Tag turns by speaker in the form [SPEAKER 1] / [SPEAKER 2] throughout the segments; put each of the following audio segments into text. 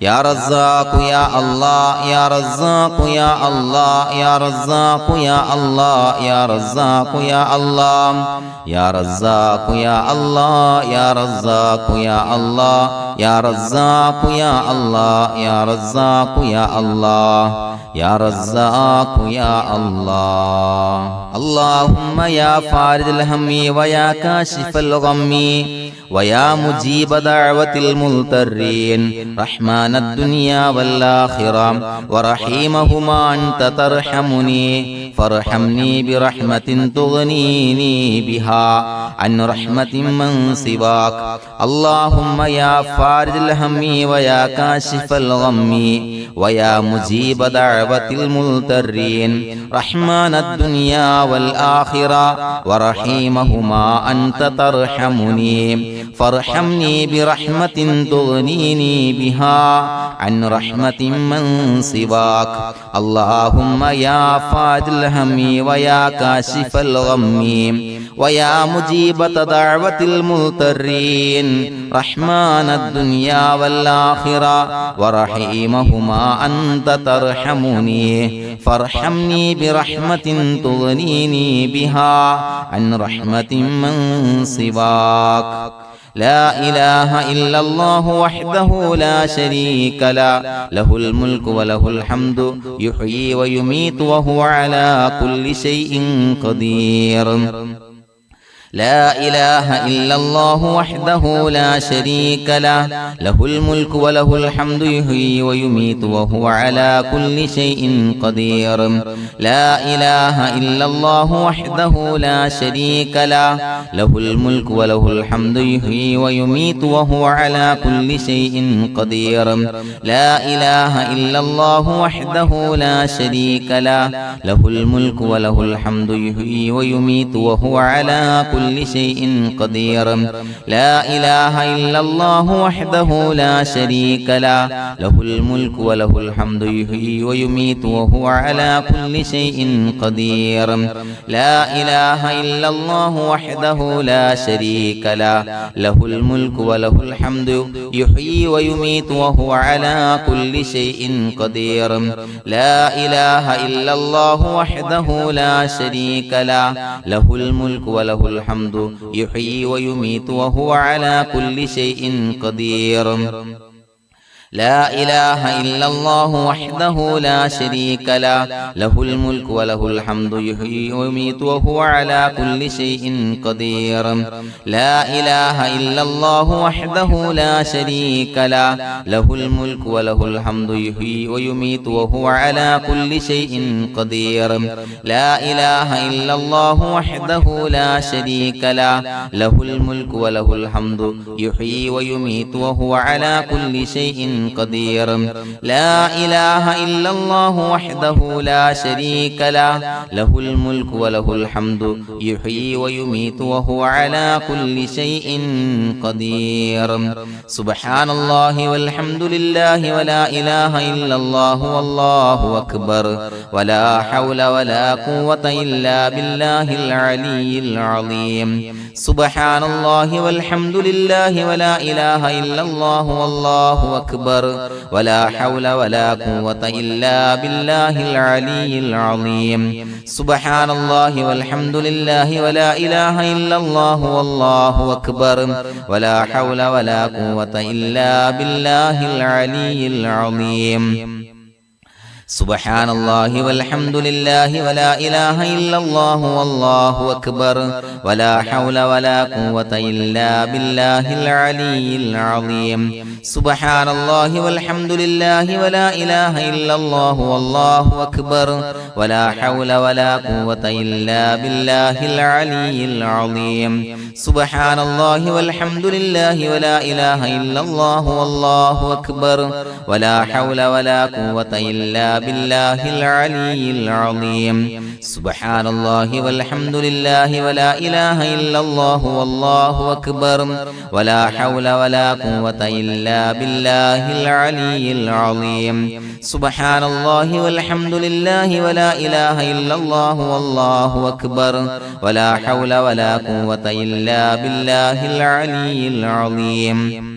[SPEAKER 1] يا رزاق يا الله يا رزاق يا الله يا رزاق يا الله يا رزاق يا الله يا رزاق يا الله يا رزاق يا الله يا رزاق يا الله يا رزاق يا الله يا رزاق يا الله اللهم يا فارج الهم ويا كاشف الغم ويا مجيب دعوة المضطرين رحمن الدنيا والآخرة ورحيمهما أنت ترحمني فارحمني برحمة تغنيني بها عن رحمة من سواك اللهم يا فارج الهم ويا كاشف الغم ويا مجيب دعوة المضطرين رحمن الدنيا والآخرة ورحيمهما أنت ترحمني فارحمني برحمة تغنيني بها عن رحمة من سواك اللهم يا فارج الهم ويا كاشف الغم ويا مجيب دعوة المضطرين رحمن الدنيا والآخرة ورحيمهما أنت ترحمني فارحمني برحمة تغنيني بها عن رحمة من سواك لا إله إلا الله وحده لا شريك له له الملك وله الحمد يحيي ويميت وهو على كل شيء قدير لا إله إلا الله وحده لا شريك له له الملك وله الحمد يحيي ويميت وهو على كل شيء قدير لا إله إلا الله وحده لا شريك له له الملك وله الحمد يحيي ويميت وهو على كل شيء قدير لا إله إلا الله وحده لا شريك له له الملك وله الحمد يحيي ويميت وهو على كل شيء قدير لا إله إلا الله وحده لا شريك له له الملك وله الحمد يحيي ويميت وهو على كل شيء قدير لا إله إلا الله وحده لا شريك له له الملك وله الحمد يحيي ويميت وهو على كل شيء قدير لا إله إلا الله وحده لا شريك له له الملك وله الحمد يحيي ويميت وهو على كل شيء قدير لا إله إلا الله وحده لا شريك له له الملك وله الحمد يحيي ويميت وهو على كل شيء قدير لا إله إلا الله وحده لا شريك له له الملك وله الحمد يحيي ويميت وهو على كل شيء قدير لا إله إلا الله وحده لا شريك له له الملك وله الحمد يحيي ويميت وهو على كل شيء قدير لا إله إلا الله وحده لا شريك له له الملك وله الحمد يحيي ويميت وهو على كل شيء قدير سبحان الله والحمد لله ولا إله إلا الله والله أكبر ولا حول ولا قوة إلا بالله العلي العظيم سبحان الله والحمد لله ولا إله إلا الله والله أكبر ولا حول ولا قوة إلا بالله العلي العظيم سبحان الله والحمد لله ولا إله إلا الله والله أكبر ولا حول ولا قوة إلا بالله العلي العظيم سبحان الله والحمد لله ولا إله إلا الله والله أكبر ولا حول ولا قوة إلا بالله العلي العظيم سبحان الله والحمد لله ولا إله إلا الله والله أكبر ولا حول ولا قوة إلا بالله العلي العظيم سبحان الله والحمد لله ولا إله إلا الله والله أكبر ولا حول ولا قوة إلا بالله العلي العظيم سبحان الله والحمد لله ولا إله إلا الله والله أكبر ولا حول ولا قوة إلا بالله العلي العظيم سبحان الله والحمد لله ولا إله إلا الله والله أكبر ولا حول ولا قوة إلا بالله العلي العظيم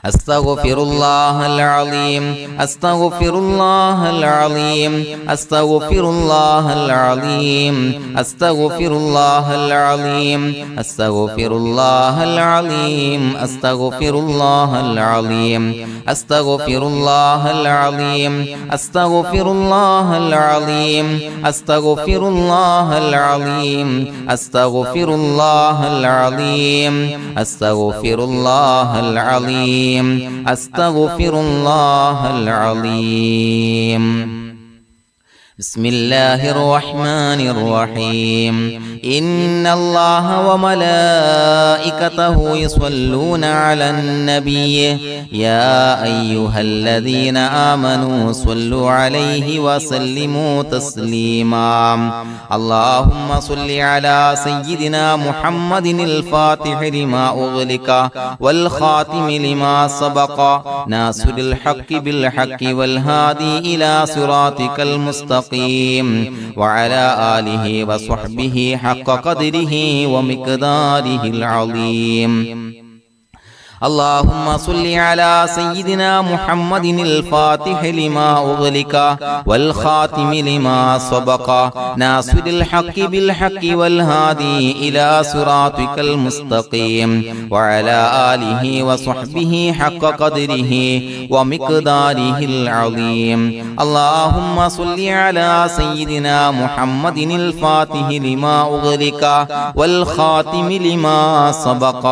[SPEAKER 1] أستغفر الله العظيم أستغفر الله العظيم أستغفر الله العظيم أستغفر الله العظيم أستغفر الله العظيم أستغفر الله العظيم أستغفر الله العظيم أستغفر الله العظيم أستغفر الله العظيم أستغفر الله العظيم أستغفر الله العظيم أستغفر الله العظيم بسم الله الرحمن الرحيم إن الله وملائكته يصلون على النبي يا أيها الذين آمنوا صلوا عليه وسلموا تسليما اللهم صل على سيدنا محمد الفاتح لما أغلق والخاتم لما سبق ناصر الحق بالحق والهادي إلى صراطك المستقيم وعلى آله وصحبه حق قدره ومقداره العظيم اللهم صل على سيدنا محمد الفاتح لما أغلق والخاتم لما سبق ناصر الحق بالحق والهادي إلى صراطك المستقيم وعلى آله وصحبه حق قدره ومقداره العظيم اللهم صل على سيدنا محمد الفاتح لما أغلق والخاتم لما سبق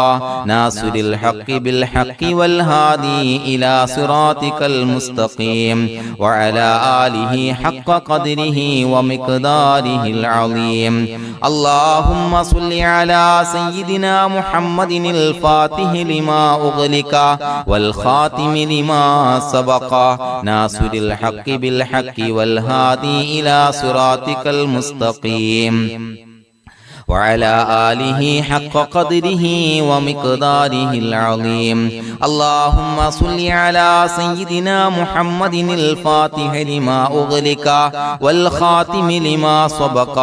[SPEAKER 1] ناصر الحق بالحق والهادي إلى صراطك المستقيم وعلى آله حق قدره ومقداره العظيم اللهم صل على سيدنا محمد الفاتح لما أغلق والخاتم لما سبق ناصر الحق بالحق والهادي إلى صراطك المستقيم وعلى آله حق قدره ومقداره العظيم اللهم صل على سيدنا محمد الفاتح لما أغلق والخاتم لما سبق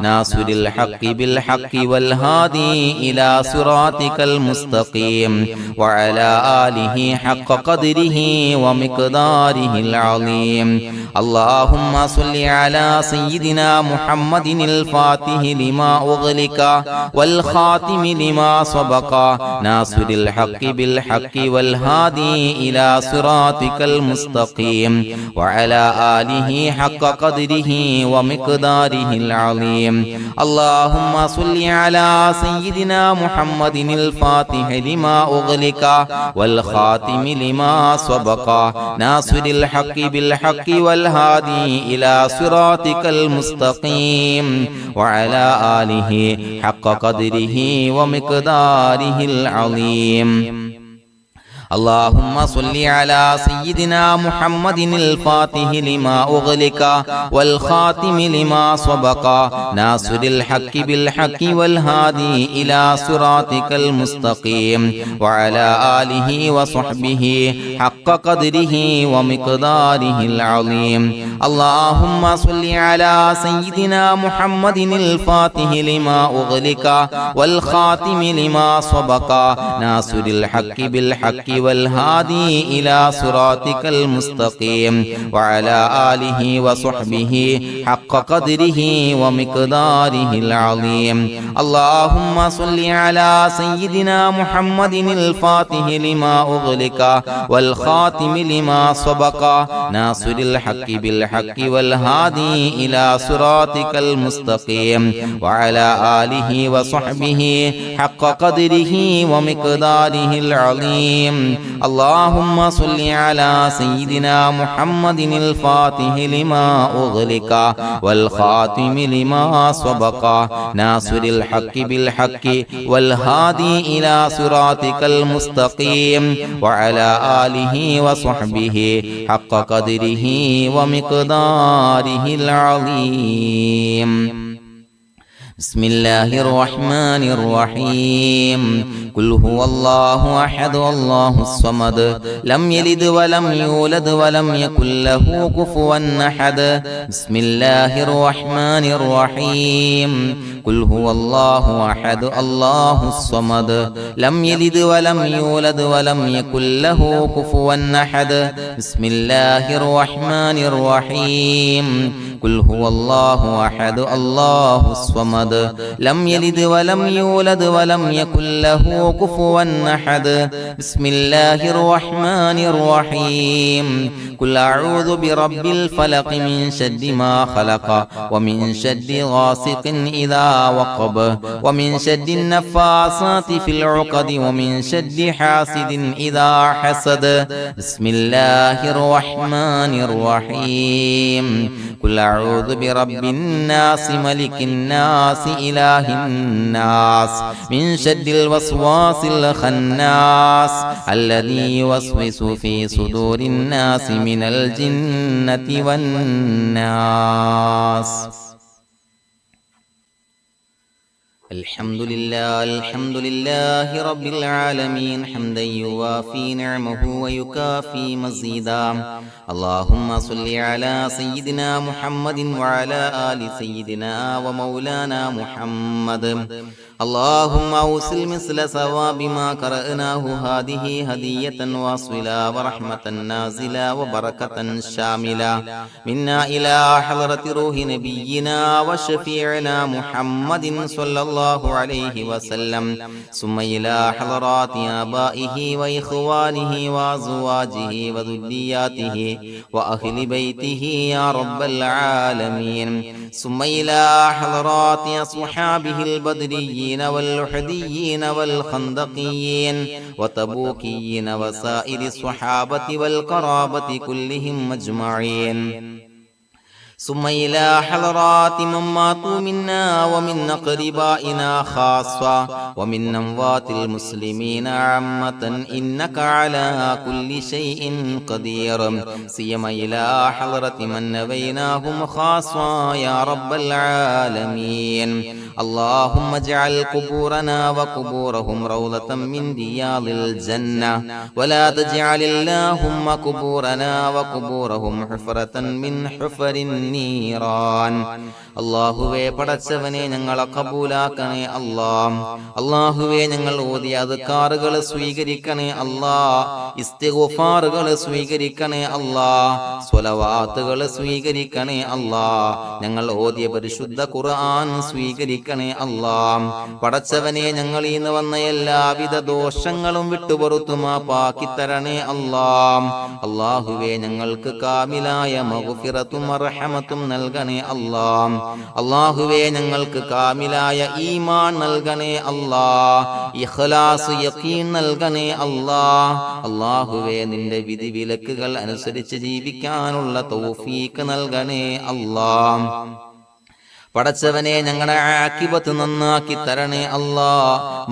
[SPEAKER 1] ناصر الحق بالحق والهادي إلى صراطك المستقيم وعلى آله حق قدره ومقداره العظيم اللهم صل على سيدنا محمد الفاتح لما أغلق والخاتم لما سبق ناصر الحق بالحق والهادي إلى صراطك المستقيم وعلى آله حق قدره ومقداره العظيم اللهم صل على سيدنا محمد الفاتح لما أغلق والخاتم لما سبق ناصر الحق بالحق والهادي إلى صراطك المستقيم وعلى آله حق قدره ومقداره العظيم اللهم صل على سيدنا محمد الفاتح لما أغلق والخاتم لما سبق ناصر الحق بالحق والهادي إلى صراطك المستقيم وعلى آله وصحبه حق قدره ومقداره العظيم اللهم صل على سيدنا محمد الفاتح لما أغلق والخاتم لما سبق ناصر الحق بالحق والهادي إلى صراطك المستقيم وعلى آله وصحبه حق قدره ومقداره العظيم اللهم صل على سيدنا محمد الفاتح لما أغلق والخاتم لما سبق ناصر الحق بالحق والهادي إلى صراطك المستقيم وعلى آله وصحبه حق قدره ومقداره العظيم اللهم صل على سيدنا محمد الفاتح لما أغلق والخاتم لما سبق ناصر الحق بالحق والهادي إلى صراطك المستقيم وعلى آله وصحبه حق قدره ومقداره العظيم بسم الله الرحمن الرحيم قل هو الله أحد الله الصمد لم يلد ولم يولد ولم يكن له كفوا أحد بسم الله الرحمن الرحيم قل هو الله أحد الله الصمد لم يلد ولم يولد ولم يكن له كفوا أحد بسم الله الرحمن الرحيم قل هو الله أحد الله الصمد لم يلد ولم يولد ولم يكن له كفوا أحد بسم الله الرحمن الرحيم قل أعوذ برب الفلق من شر ما خلق ومن شر غاسق إذا وقب ومن شر النفاثات في العقد ومن شر حاسد إذا حسد بسم الله الرحمن الرحيم قل أعوذ برب الناس ملك الناس إله الناس من شر الوسواس الخناس الذي يوسوس في صدور الناس من الجنة والناس الحمد لله رب العالمين حمدا يوافي نعمه ويكافي مزيدا اللهم صل على سيدنا محمد وعلى آل سيدنا ومولانا محمد اللهم أوصل مثل ثواب ما قرأناه هذه هدية واصلة ورحمة نازلة وبركة شاملة منا إلى حضرة روح نبينا وشفيعنا محمد صلى الله عليه وسلم ثم إلى حضرات آبائه وإخوانه وأزواجه وذرياته وأهل بيته يا رب العالمين ثم إلى حضرات أصحابه البدريين والأحديين والخندقيين وتبوكيين وسائر الصحابة والقرابة كلهم أجمعين ثم إلى حضرات من ماتوا منا ومن أقربائنا خاصة ومن أموات المسلمين عامة إنك على كل شيء قدير سيما إلى حضرة من نبيناهم خاصة يا رب العالمين اللهم اجعل قبورنا وقبورهم روضة من رياض الجنة ولا تجعل اللهم قبورنا وقبورهم حفرة من حفر النيران അല്ലാഹുവേ പടച്ചവനെ ഞങ്ങളെ കബൂലാക്കണേ അല്ലാ അല്ലാഹുവേ ഞങ്ങൾ ഓതിയ അദ്കാറുകൾ സ്വീകരിക്കണേ അല്ലാ ഇസ്തിഗ്ഫാറുകൾ സ്വീകരിക്കണേ അല്ലാ സ്വലവാത്തുകൾ സ്വീകരിക്കണേ അല്ലാ ഞങ്ങൾ ഓതിയ പരിശുദ്ധ ഖുർആൻ സ്വീകരിക്കണേ അല്ലാ പടച്ചവനെ ഞങ്ങൾ ഇന്ന് വന്ന എല്ലാവിധ ദോഷങ്ങളും വിട്ടുപുറത്തു മാപ്പാക്കി തരണേ അല്ലാ അല്ലാഹുവേ ഞങ്ങൾക്ക് കാമിലായ മഗ്ഫിറത്തും റഹ്മത്തും നൽകണേ അല്ലാ അല്ലാഹുവേ ഞങ്ങൾക്ക് കാമിലായ ഈമാൻ നൽകണേ അല്ലാ ഇഖ്ലാസ് യഖീൻ നൽകണേ അല്ലാ അല്ലാഹുവേ നിന്റെ വിധി വിലക്കുകൾ അനുസരിച്ച് ജീവിക്കാനുള്ള തൗഫീഖ് നൽകണേ അല്ലാ പടച്ചവനെ ഞങ്ങളുടെ ആഖിബത്ത് നന്നാക്കി തരണേ അല്ലാ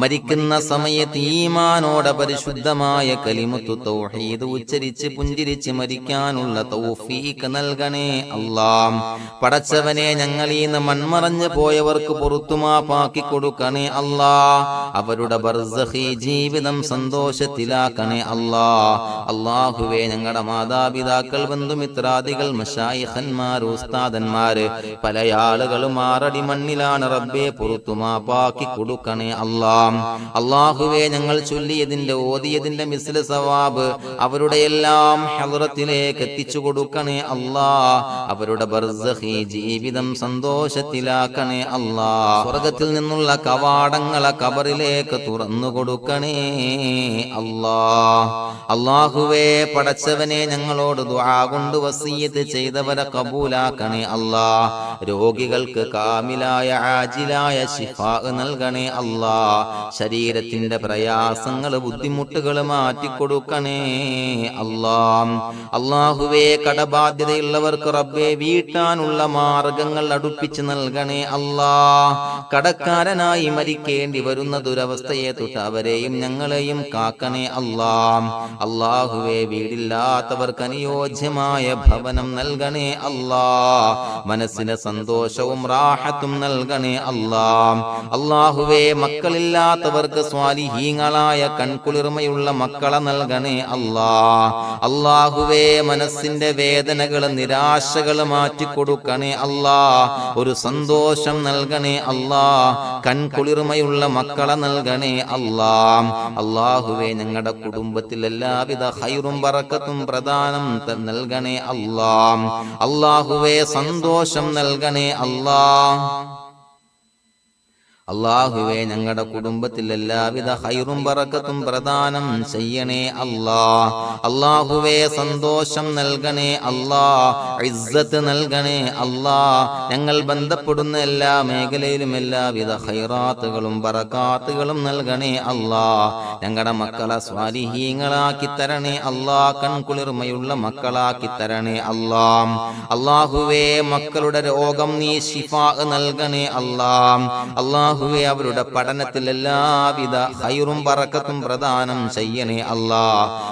[SPEAKER 1] മരിക്കുന്ന സമയത്ത് ഈമാനോടെ പരിശുദ്ധമായ കലിമത്തു തൗഹീദ് ഉച്ചരിച്ച് പുഞ്ചിരിച്ച് മരിക്കാനുള്ള തൗഫീഖ് നൽകണേ അല്ലാ പടച്ചവനെ ഞങ്ങളീന്ന് മൺമറഞ്ഞു പോയവർക്ക് പുറത്തുമാപ്പാക്കി കൊടുക്കണേ അല്ലാ അവരുടെ ബർസഖി ജീവിതം സന്തോഷത്തിലാക്കണേ അല്ലാ അല്ലാഹുവേ ഞങ്ങളുടെ മാതാപിതാക്കൾ ബന്ധുമിത്രാദികൾ മശായിഖന്മാർ ഉസ്താദന്മാര് പല ആളുകളും മാറടി മണ്ണിലാണ് റബ്ബേ പുറത്തുമാപ്പാക്കി കൊടുക്കണേ അല്ലാ അല്ലാഹുവേ ഞങ്ങൾ ചൊല്ലിയതിന്റെ ഓതിയതിന്റെ മിസ്ല സവാബ് അവരുടെ എല്ലാം ഹദ്റത്തിലേക്ക് എത്തിച്ചു കൊടുക്കണേ അല്ലാ അവരുടെ ബർസഖി ജീവിതം സന്തോഷത്തിലാക്കണേ അല്ലാ സ്വർഗ്ഗത്തിൽ നിന്നുള്ള കവാടങ്ങളെ ഖബറിലേക്ക് തുറന്നു കൊടുക്കണേ അല്ലാ അല്ലാഹുവേ പടച്ചവനെ ഞങ്ങളോട് ദുആ കൊണ്ട് വസിയത്ത് ചെയ്തവരെ കബൂലാക്കണേ അല്ലാ രോഗികൾക്ക് കാമിലായ ആജിലായ ശിഫാ നൽകണേ അല്ലാ ശരീരത്തിന്റെ പ്രയാസങ്ങൾ ബുദ്ധിമുട്ടുകൾ മാറ്റിക്കൊടുക്കണേ അല്ലാ അല്ലാഹുവേ കടബാധ്യതയുള്ളവർക്ക് റബ്ബേ വീട്ടാനുള്ള മാർഗങ്ങൾ അടുപ്പിച്ച് നൽകണേ അല്ലാ കടക്കാരനായി മരിക്കേണ്ടി വരുന്ന ദുരവസ്ഥയെ തൊട്ട് അവരെയും ഞങ്ങളെയും കാക്കണേ അല്ലാ അല്ലാഹുവേ വീടില്ലാത്തവർക്ക് അനുയോജ്യമായ ഭവനം നൽകണേ അല്ലാ മനസ്സിന് സന്തോഷവും റാഹത്തും നൽകണേ അല്ലാ. അല്ലാഹുവേ മക്കളില്ലാത്തവർക്ക് സ്വാലിഹീങ്ങളായ കൺകുളിർമയുള്ള മക്കളെ നൽകണേ അല്ലാ. അല്ലാഹുവേ മനസ്സിന്റെ വേദനകൾ നിരാശകൾ മാറ്റിക്കൊടുക്കണേ അല്ലാ. ഒരു സന്തോഷം നൽകണേ അല്ലാ. കൺകുളിർമയുള്ള മക്കളെ നൽകണേ അല്ലാ. അല്ലാഹുവേ ഞങ്ങളുടെ കുടുംബത്തിൽ എല്ലാവിധ ഖൈറും ബറക്കത്തും പ്രദാനം നൽകണേ അല്ലാ. അല്ലാഹുവേ സന്തോഷം നൽകണേ അല്ലാ. അല്ലാഹുവേ ഞങ്ങളുടെ കുടുംബത്തിൽ എല്ലാവിധ ഖൈറും ബറക്കത്തും പ്രദാനം ചെയ്യണേ അല്ലാ. അല്ലാഹുവേ സന്തോഷം നൽകണേ അല്ലാ. ഇസ്സത്ത് നൽകണേ അല്ലാ. ഞങ്ങൾ ബന്ധപ്പെടുന്ന എല്ലാ മേഖലയിലും എല്ലാവിധ ഖൈറാത്തുകളും ബറകാത്തുകളും നൽകണേ അല്ലാ. ഞങ്ങളുടെ മക്കളെ സ്വാലിഹീങ്ങളാക്കി തരണേ അല്ലാ. കൺകുളിർമയുള്ള മക്കളാക്കി തരണേ അല്ലാ. അല്ലാഹുവേ മക്കളുടെ രോഗം നീ ശിഫാ നൽകണേ അല്ലാ. അല്ലാഹുവേ അവരുടെ പഠനത്തിൽ എല്ലാവിധ ഖൈറും ബറക്കത്തും പ്രദാനം ചെയ്യണേ അല്ലാ.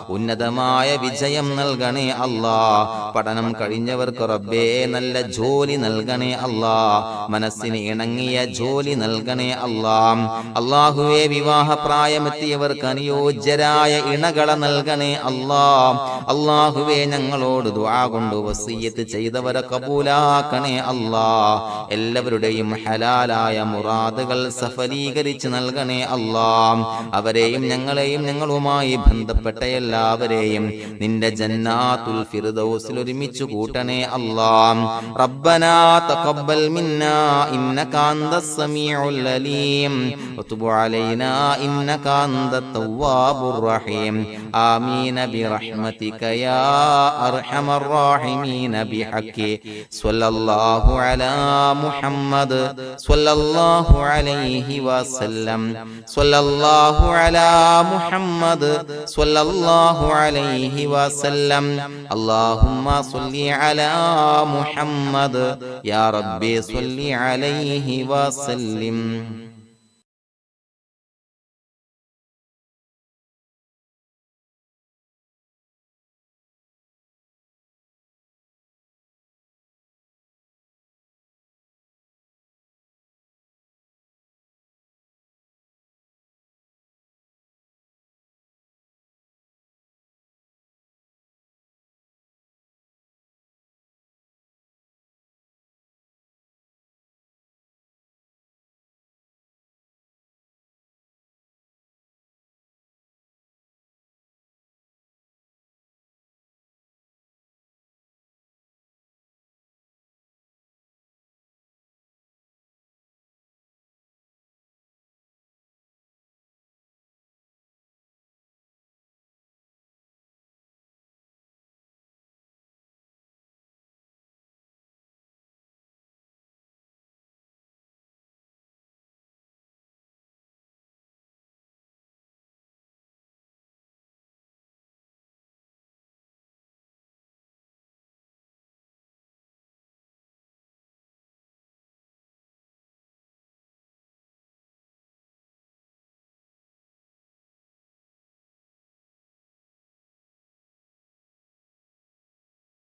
[SPEAKER 1] ഉന്നതമായ വിജയം നൽകണേ അല്ലാ. പഠനം കഴിഞ്ഞവർക്ക് റബ്ബേ നല്ല ജോലി നൽകണേ അല്ലാ. മനസ്സിന് ഇണങ്ങിയ ജോലി നൽകണേ അല്ലാ. അല്ലാഹുവേ വിവാഹ പ്രായമെത്തിയവർക്ക് അനുയോജ്യരായ ഇണകളെ നൽകണേ അല്ലാ. അല്ലാഹുവേ ഞങ്ങളോട് ദുആ കൊണ്ട് വസിയ്യത്ത് ചെയ്തവരെ കബൂലാക്കണേ അല്ലാ. എല്ലാവരുടെയും ഹലാലായ മുറാദുകൾ സഫലീകരിച്ച് നൽകണേ അല്ലാ. അവരെയും ഞങ്ങളെയും ഞങ്ങളുമായി ബന്ധപ്പെട്ട എല്ലാവരെയും നിന്റെ ജന്നാത്തുൽ ഫിർദൗസിൽ ഒരുമിച്ച് കൂട്ടണേ അല്ലാ. റബ്ബനാ തഖബ്ബൽ മിന്നാ ഇന്നക അന്തസ് സമീഉൽ അലീം വതുബ് അലൈനാ ഇന്നക അന്തത് തവ്വാബുർ റഹീം. ആമീൻ ബിറഹ്മതിക യാ അർഹമർ റഹീമീൻ ബിഹഖി സ്വല്ലല്ലാഹു അലാ മുഹമ്മദ് സ്വല്ലല്ലാഹു عليه وسلم صلى الله على محمد صلى الله عليه وسلم. اللهم صل على محمد يا ربي صل عليه وسلم.